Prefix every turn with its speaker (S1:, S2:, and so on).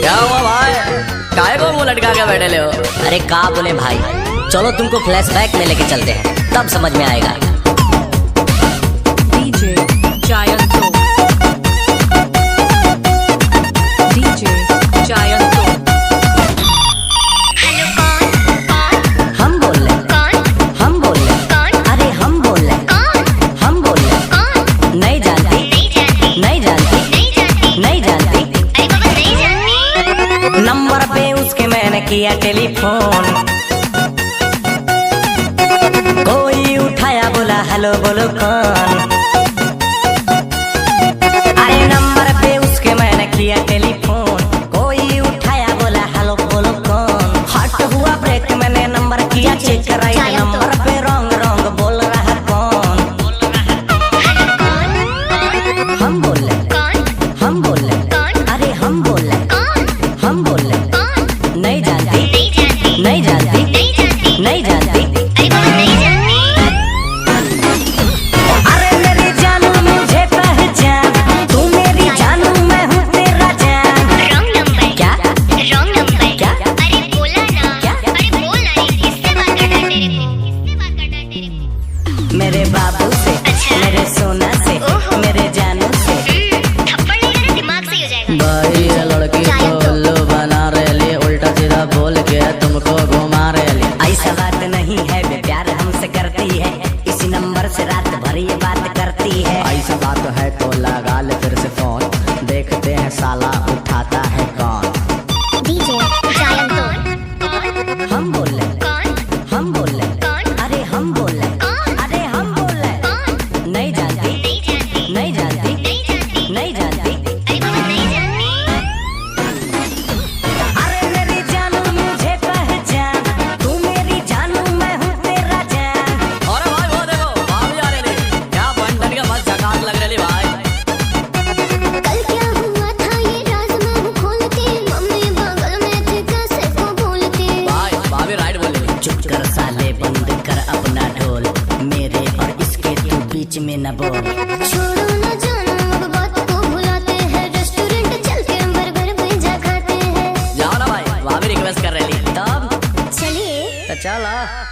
S1: क्या हुआ भाई? काहे को मुंह लटका के बैठे ले हो?
S2: अरे का बोले भाई, चलो तुमको फ्लैशबैक में लेके चलते हैं, तब समझ में आएगा।
S3: DJ Jayanto, DJ Jayanto।
S4: Hello कौन?
S2: हम बोल रहे,
S4: कौन?
S2: हम बोल रहे,
S4: कौन?
S2: अरे हम बोल रहे,
S4: कौन?
S2: हम बोल रहे।
S4: कौन?
S2: नहीं जानती,
S4: नहीं जानती,
S2: नहीं जानती,
S4: नहीं जानती,
S2: नहीं जानती।
S4: अरे बाबा नहीं जानती।
S2: नंबर पे उसके मैंने किया टेलीफोन, कोई उठाया बोला हेलो बोलो कौन। अरे नंबर पे उसके मैंने किया टेलीफोन, कोई उठाया बोला हेलो बोलो कौन। हट हुआ ब्रेक, मैंने नंबर किया चेक, राइट नंबर पे रॉन्ग रॉन्ग बोल रहा कौन।
S4: हेलो कौन?
S2: हम बोल रहे,
S4: कौन?
S2: हम बोल रहे,
S4: कौन?
S2: अरे हम बोल रहे,
S4: कौन?
S2: हम बोल रहे।
S4: कौन?
S2: नहीं जानती,
S4: नहीं जानती,
S2: नहीं जानती,
S4: नहीं जानती,
S2: नहीं जानती।
S4: अरे बाबा नहीं जानती।
S2: अरे मेरी जानू मुझे पहचान, तू मेरी जानू मैं हूँ तेरा जान।
S4: Wrong number.
S2: क्या?
S4: Wrong number.
S2: क्या?
S4: अरे बोला ना।
S2: क्या?
S4: अरे बोल ना रे, किससे बात करना है तेरे को? किससे बात करना है तेरे को?
S2: मेरे बाबू से,
S4: अच्छा।
S2: मेरे सोना से,
S4: ओहो।
S2: मेरे जानू से।
S4: थप्पड़ नहीं देना, दिमाग से ही हो जाएगा।
S1: भाई ये लड़की को उल्लू बना रही, उल्टा सीधा बोल के तुमको घुमा रही।
S2: ऐसा बात नहीं है, वे प्यार हमसे करती है, इसी नंबर से रात भर ये बात करती है।
S1: ऐसा बात है तो लगा ले फिर से फोन, देखते हैं साला उठाता है कौन।
S4: DJ Jayanto।
S2: हम बोल रहे,
S4: कौन?
S2: हम बोल रहे,
S4: कौन?
S2: अरे हम बोल रहे,
S4: कौन?
S2: अरे हम बोल रहे।
S4: कौन?
S2: नहीं जानती,
S4: नहीं जानती,
S2: नहीं जानती,
S4: नहीं जानती,
S2: नहीं जानती।
S4: अरे बाबा नहीं जानती।
S2: अरे मेरी जानू मुझे पहचान, तू मेरी जानू मैं हूँ तेरा जान।
S1: अरे भाई वो देखो भाभी आ रही, क्या बंटन का मस्त झकास लग रही भाई।
S4: कल क्या हुआ था ये राज मैं हूँ खोल के, मम्मी बगल में थी कैसे को भूल के।
S1: भाई भाभी राइट बोल रही।
S2: चुप कर साले, बंद कर अपना ढोल, मेरे और इसके तू बीच में न बोल।
S4: छोड़ो ना जानो अब बात को भुलाते हैं, रेस्टोरेंट चल के बर्गर पिज्जा खाते हैं।
S1: जाओ ना भाई, भाभी रिक्वेस्ट कर रही।
S2: तब
S4: चलिए।
S1: तो चलो।